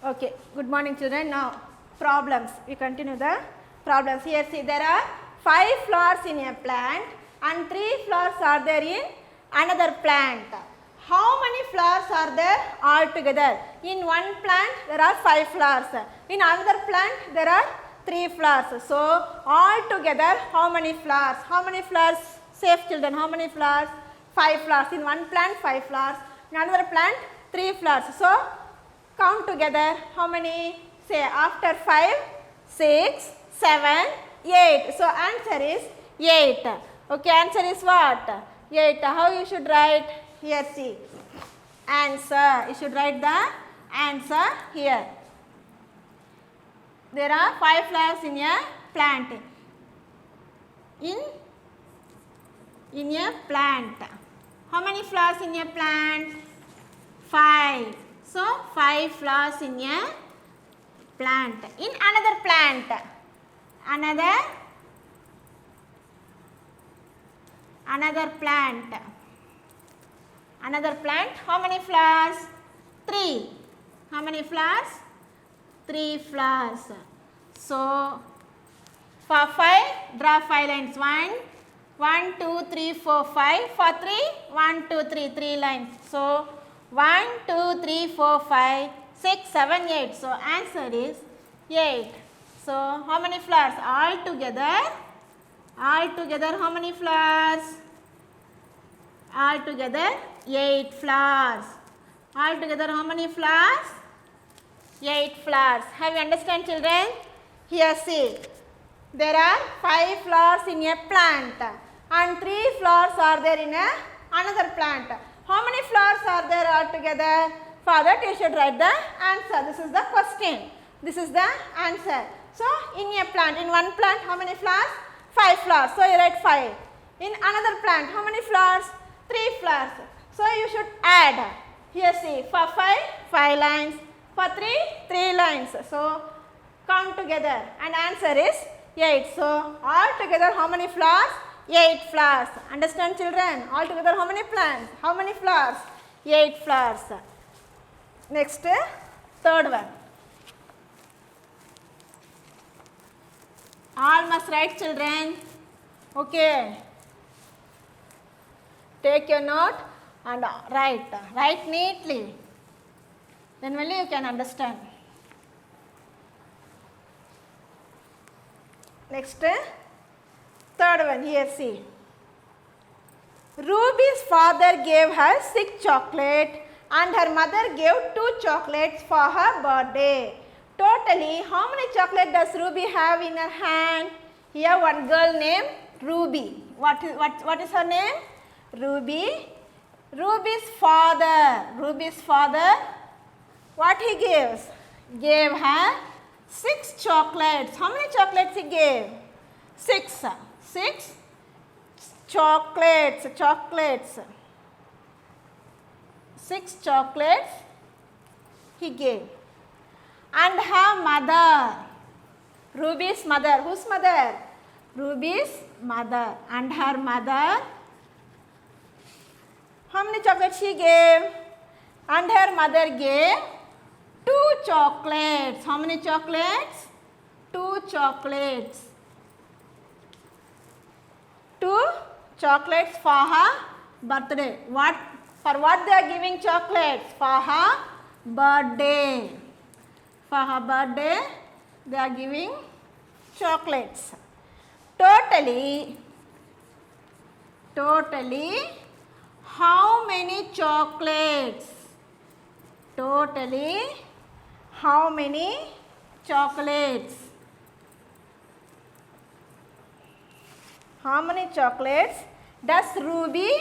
Okay, good morning children. Now problems. We continue the problems. Here see there are 5 flowers in a plant and 3 flowers are there in another plant. How many flowers are there altogether? In one plant there are 5 flowers. In another plant there are 3 flowers. So altogether how many flowers? How many flowers? Safe children. How many flowers? 5 flowers. In one plant 5 flowers. In another plant 3 flowers. So count together how many? Say after 5, 6, 7, 8. So answer is 8. Okay, answer is what? 8. How you should write? Here see. Answer. You should write the answer here. There are 5 flowers in a plant. In a plant. How many flowers in a plant? 5. So 5 flowers in a plant. In another plant. Another plant. Another plant. How many flowers? 3. How many flowers? 3 flowers. So for 5, draw 5 lines. 1, 2, 3, 4, 5. For 3, 1, 2, 3, 3 lines. So 1, 2, 3, 4, 5, 6, 7, 8. So answer is 8. So how many flowers? Altogether how many flowers? Altogether 8 flowers. Altogether how many flowers? 8 flowers. Have you understand children? Here see. There are 5 flowers in a plant and 3 flowers are there in another plant. How many flowers are there altogether? For that you should write the answer. This is the question. This is the answer. So in a plant, in one plant how many flowers? 5 flowers. So you write 5. In another plant how many flowers? 3 flowers. So you should add. Here see, for 5, 5 lines. For 3, 3 lines. So count together and answer is 8. So altogether how many flowers? 8 flowers. Understand children? Altogether how many plants? How many flowers? 8 flowers. Next, third one. All must write children. Okay. Take your note and write. Write neatly. Then only you can understand. Next, third one. Here see. Ruby's father gave her 6 chocolates and her mother gave 2 chocolates for her birthday. Totally, how many chocolates does Ruby have in her hand? Here one girl named Ruby. What is her name? Ruby. Ruby's father. What he gives? Gave her 6 chocolates. How many chocolates he gave? 6. 6 chocolates. 6 chocolates he gave. And her mother, Ruby's mother. Whose mother? Ruby's mother. And her mother, how many chocolates she gave? And her mother gave 2 chocolates. How many chocolates? 2 chocolates. 2 chocolates for her birthday. For what they are giving chocolates? For her birthday. For her birthday, they are giving chocolates. Totally, how many chocolates? Totally, how many chocolates? How many chocolates does Ruby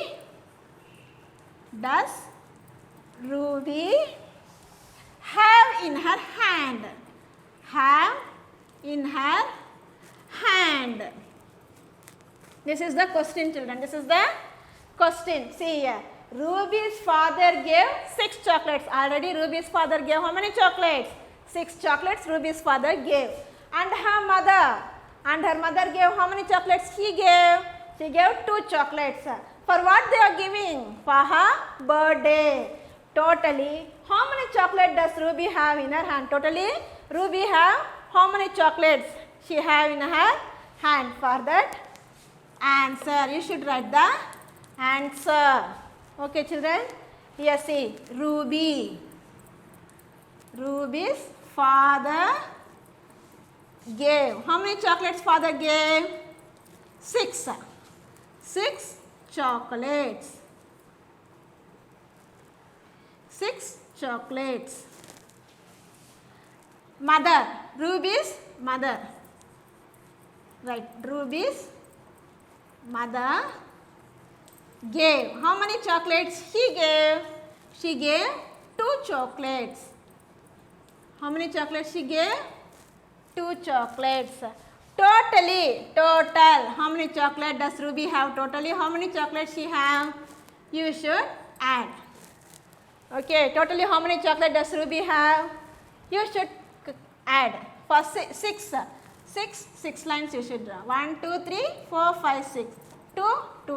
have in her hand? Have in her hand. This is the question children. This is the question. See here. Ruby's father gave 6 chocolates. Already Ruby's father gave how many chocolates? 6 chocolates Ruby's father gave. And her mother gave how many chocolates she gave? She gave 2 chocolates. For what they are giving? For her birthday. Totally how many chocolate does Ruby have in her hand? Totally, Ruby have how many chocolates she have in her hand? For that answer, you should write the answer. Okay, children. Here see, Ruby's father gave. How many chocolates father gave? 6. 6 chocolates. 6 chocolates. Mother, Ruby's mother. Right, Ruby's mother gave. How many chocolates she gave? She gave 2 chocolates. How many chocolates she gave? 2 chocolates. Total. How many chocolates does Ruby have totally? How many chocolates she have? You should add. Okay, totally how many chocolates does Ruby have? You should add. For 6 lines you should draw. 1, 2, 3, 4, 5, 6. 2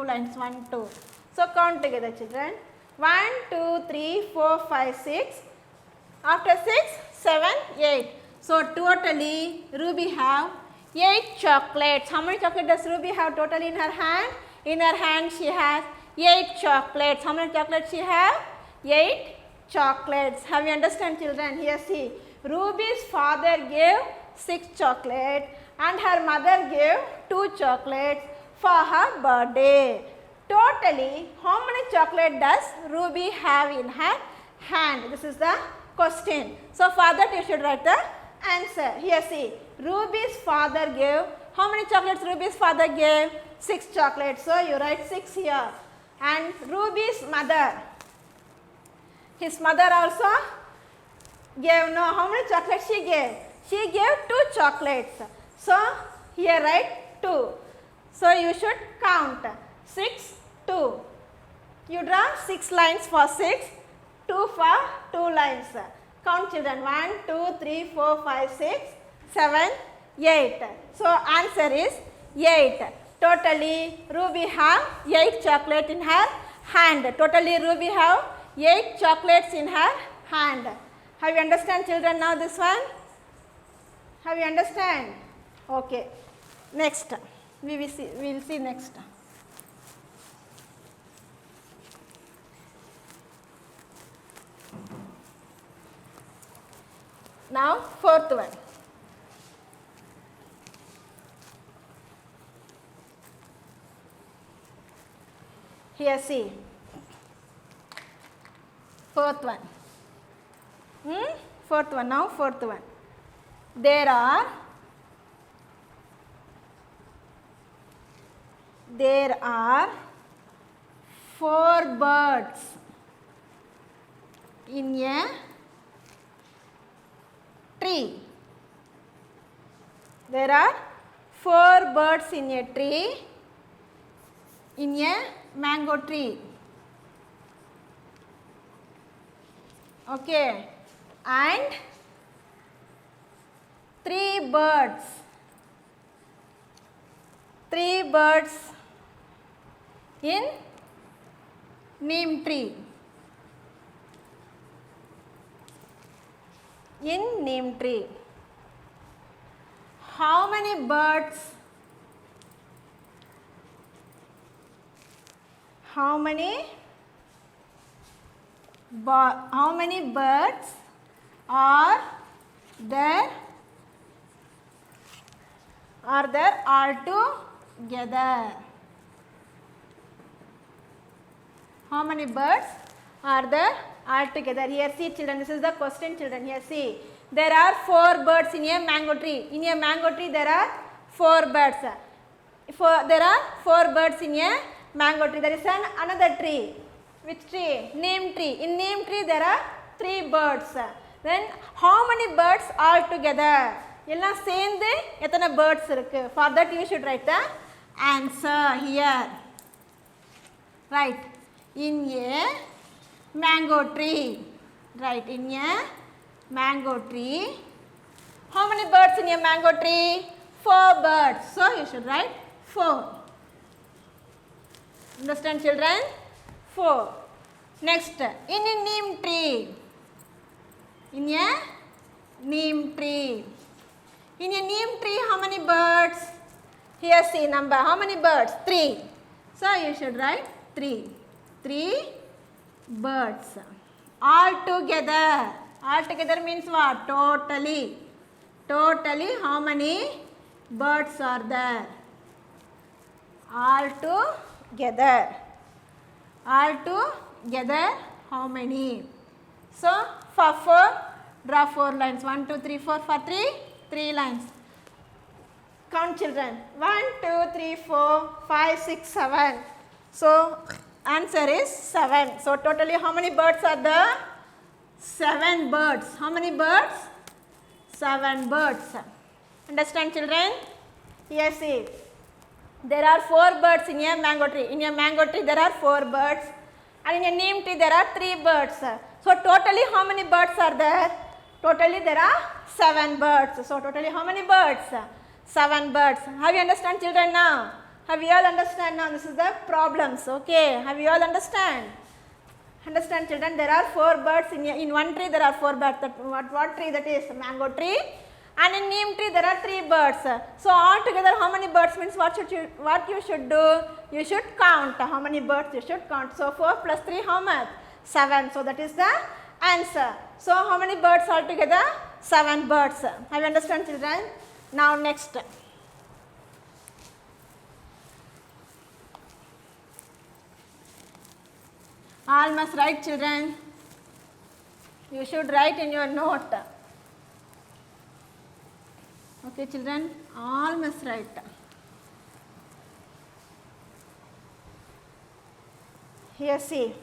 lines. 1, 2. So count together, children. 1, 2, 3, 4, 5, 6. After 6, 7, 8. So totally Ruby have 8 chocolates. How many chocolates does Ruby have totally in her hand? In her hand she has 8 chocolates. How many chocolates she have? 8 chocolates. Have you understand, children? Here see, Ruby's father gave 6 chocolates and her mother gave 2 chocolates for her birthday. Totally, how many chocolates does Ruby have in her hand? This is the question. So for that you should write the answer. Here see, Ruby's father gave, how many chocolates Ruby's father gave? 6 chocolates. So you write 6 here. And Ruby's mother, his mother also gave, no, how many chocolates she gave? She gave 2 chocolates. So here write 2. So you should count 6, 2. You draw 6 lines for 6, 2 for 2 lines. Count, children. 1, 2, 3, 4, 5, 6, 7, 8. So answer is 8. Totally Ruby have 8 chocolate in her hand. Totally Ruby have 8 chocolates in her hand. Have you understand, children, now this one? Have you understand? Okay. Next. We will see next. Now fourth one. Here see. Fourth one. Fourth one. Now fourth one. There are there are 4 birds in a tree. There are 4 birds in a tree, in a mango tree. Okay, and 3 birds. 3 birds in neem tree. In neem tree. How many birds? How many birds are there altogether? How many birds are there altogether? Here see, children, this is the question, children. Here see, there are 4 birds in a mango tree. In a mango tree there are 4 birds. There are 4 birds in a mango tree. There is another tree. Which tree? Neem tree. In neem tree there are 3 birds. Then how many birds altogether? எல்லாம் சேர்ந்து எத்தனை birds இருக்கு? For that you should write the answer here. Right. In a mango tree. Right. In a mango tree. How many birds in a mango tree? 4 birds. So you should write 4. Understand, children? 4. Next, in a neem tree. neem tree. In a neem tree, how many birds? Here see number. How many birds? 3. So you should write 3. 3 birds. All together. All together means what? Totally. Totally how many birds are there? All together. All together how many? So for 4, draw 4 lines. 1, 2, 3, 4. For 3, 3 lines. Count children. 1, 2, 3, 4, 5, 6, 7. So answer is 7. So totally how many birds are there? 7 birds. How many birds? 7 birds. Understand children? Here see. There are 4 birds in a mango tree. In a mango tree there are 4 birds. And in a neem tree there are 3 birds. So totally how many birds are there? Totally there are 7 birds. So totally how many birds? 7 birds. Have you understand children now? Have you all understand now? This is the problems. Okay. Have you all understand? Understand children? There are 4 birds in one tree. There are 4 birds. What tree that is? Mango tree. And in neem tree there are 3 birds. So all together how many birds means what you should do? You should count. How many birds you should count? So 4 plus 3 how much? 7. So that is the answer. So how many birds altogether? 7 birds. Have you understand children? Now next. All must write children. You should write in your note. Okay children, all must write. Here see.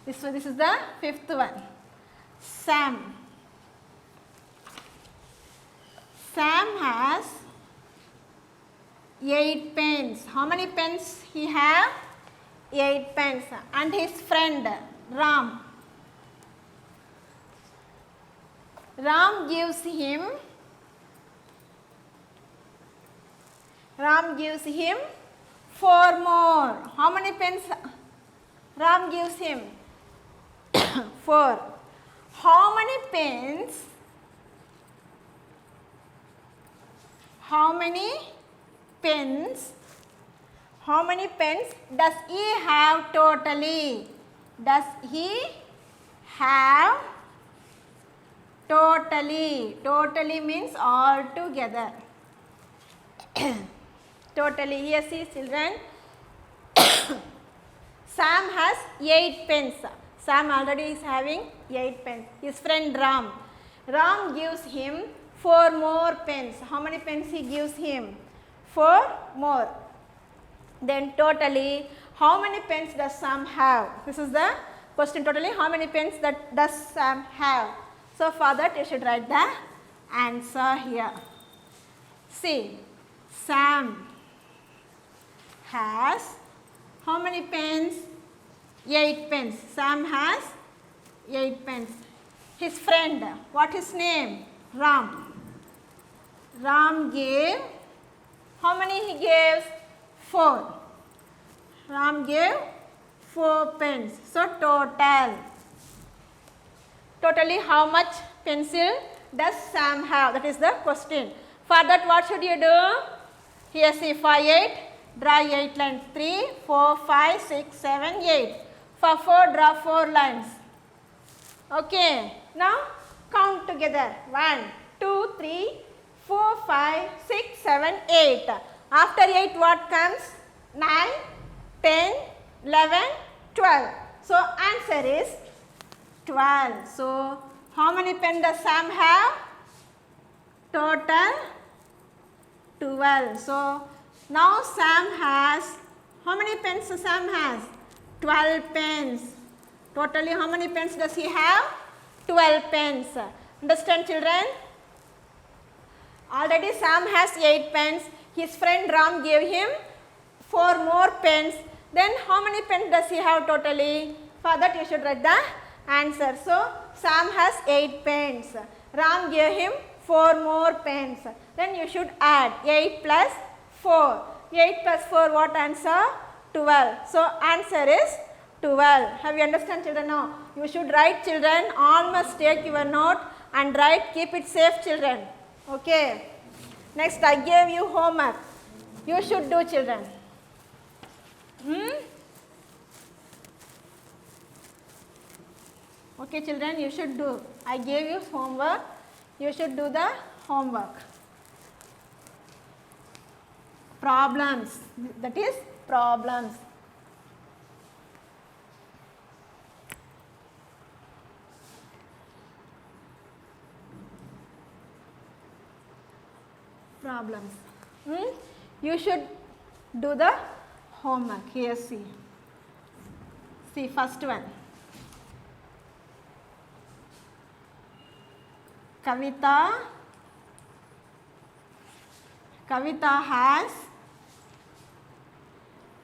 This is the 5th one. Sam. Sam has 8 pens. How many pens he have? 8 pens. And his friend Ram. Ram gives him 4 more. How many pens Ram gives him? 4. How many pens? How many pens does he have totally? Does he have totally? Totally means all together. Totally. Here see children. Sam has 8 pens. Sam already is having 8 pens. His friend Ram. Ram gives him 4 more pens. How many pens he gives him? 4 more. Then totally how many pens does Sam have? This is the question. Totally how many pens does Sam have? So for that you should write the answer here. See, Sam has how many pens? 8 pens. Sam has 8 pens. His friend, what his name? Ram. Ram gave, how many he gave? 4. Ram gave 4 pens. So total. Totally how much pencil does Sam have? That is the question. For that what should you do? Here see for 8, draw 8 lines. 3, 4, 5, 6, 7, 8. For 4, draw 4 lines. Okay. Now count together. 1, 2, 3, 4, 5, 6, 7, 8. After 8 what comes? 9, 10, 11, 12. So answer is 12. So how many pens does Sam have? Total 12. So now Sam has, how many pens Sam has? 12 pens. Totally how many pens does he have? 12 pens. Understand children? Already Sam has 8 pens. His friend Ram gave him 4 more pens. Then how many pens does he have totally? For that you should write the answer. So Sam has 8 pens. Ram gave him 4 more pens. Then you should add 8 plus 4. 8 plus 4 what answer? 12. So answer is 12. Have you understand children now? You should write children. All must take your note and write. Keep it safe, children. Okay. Next, I gave you homework. You should do, children. Okay, children, you should do. I gave you homework. You should do the homework. Problems. That is problems. Problems. You should do the homework. Here, see. See, first one. Kavita has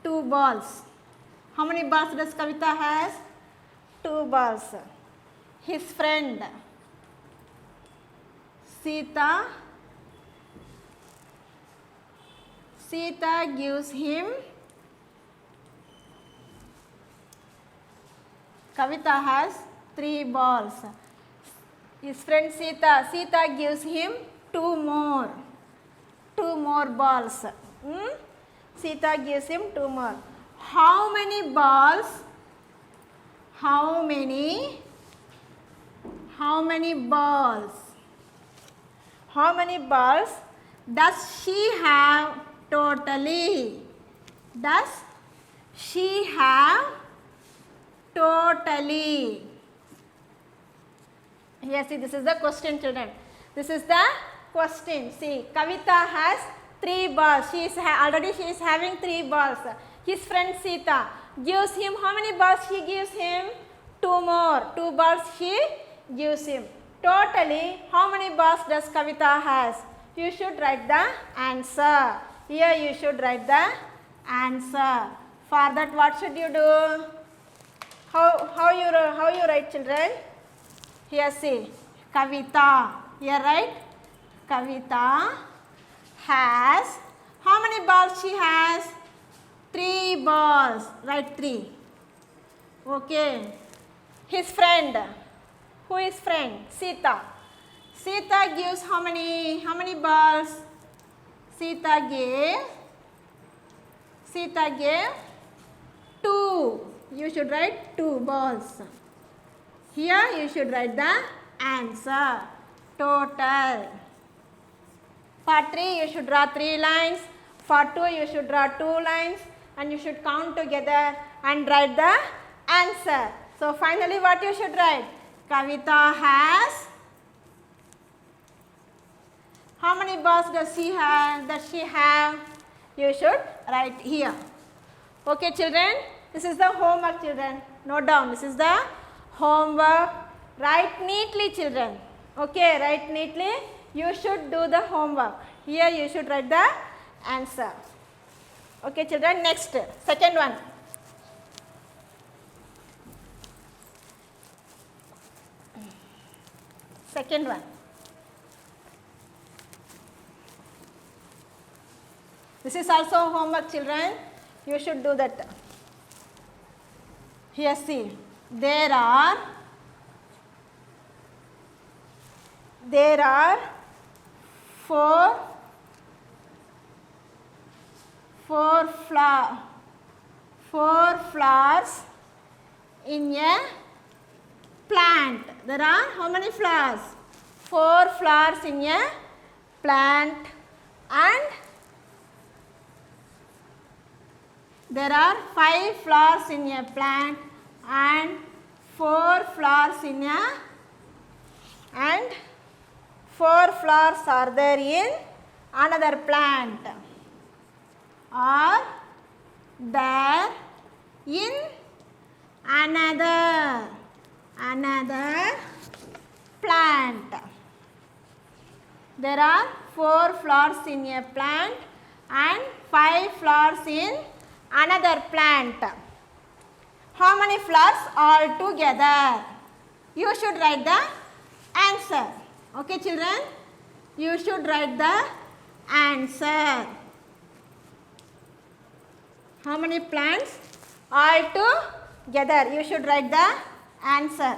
2 balls. How many balls does Kavita has? 2 balls. His friend Sita gives him. Kavita has 3 balls. His friend Sita gives him 2 more balls. Sita gives him 2 more. How many balls? How many balls does she have totally? Does she have totally? Here, see, this is the question, children. This is the question. See, Kavita has 3 balls. She is having 3 balls. His friend Sita gives him, how many balls she gives him? 2 more. 2 balls she gives him. Totally, how many balls does Kavita has? You should write the answer. Here you should write the answer. For that, what should you do? How you write, children? Here, see, Kavita. Here, right? Kavita has, how many balls she has? 3 balls. Write 3. Okay. His friend. Who is friend? Sita. Sita gives how many balls? Sita gave 2. You should write 2 balls. Here you should write the answer. Total. For 3 you should draw 3 lines. For 2 you should draw 2 lines. And you should count together and write the answer. So finally what you should write? Kavita has, how many balls does she have? You should write here. Okay, children, this is the homework, children. Note down, this is the homework. Write neatly, children. Okay, write neatly. You should do the homework. Here you should write the answer. Okay, children, next, second one. Second one. This is also homework, children. You should do that. Here, see, there are four flowers in a plant. There are how many flowers? 4 flowers in a plant, and there are 5 flowers in a plant and 4 flowers in a, and 4 flowers are there in another plant. Are there in another plant. There are 4 flowers in a plant and 5 flowers in another plant. How many flowers all together? You should write the answer. Okay, children? You should write the answer. How many plants all together? You should write the answer.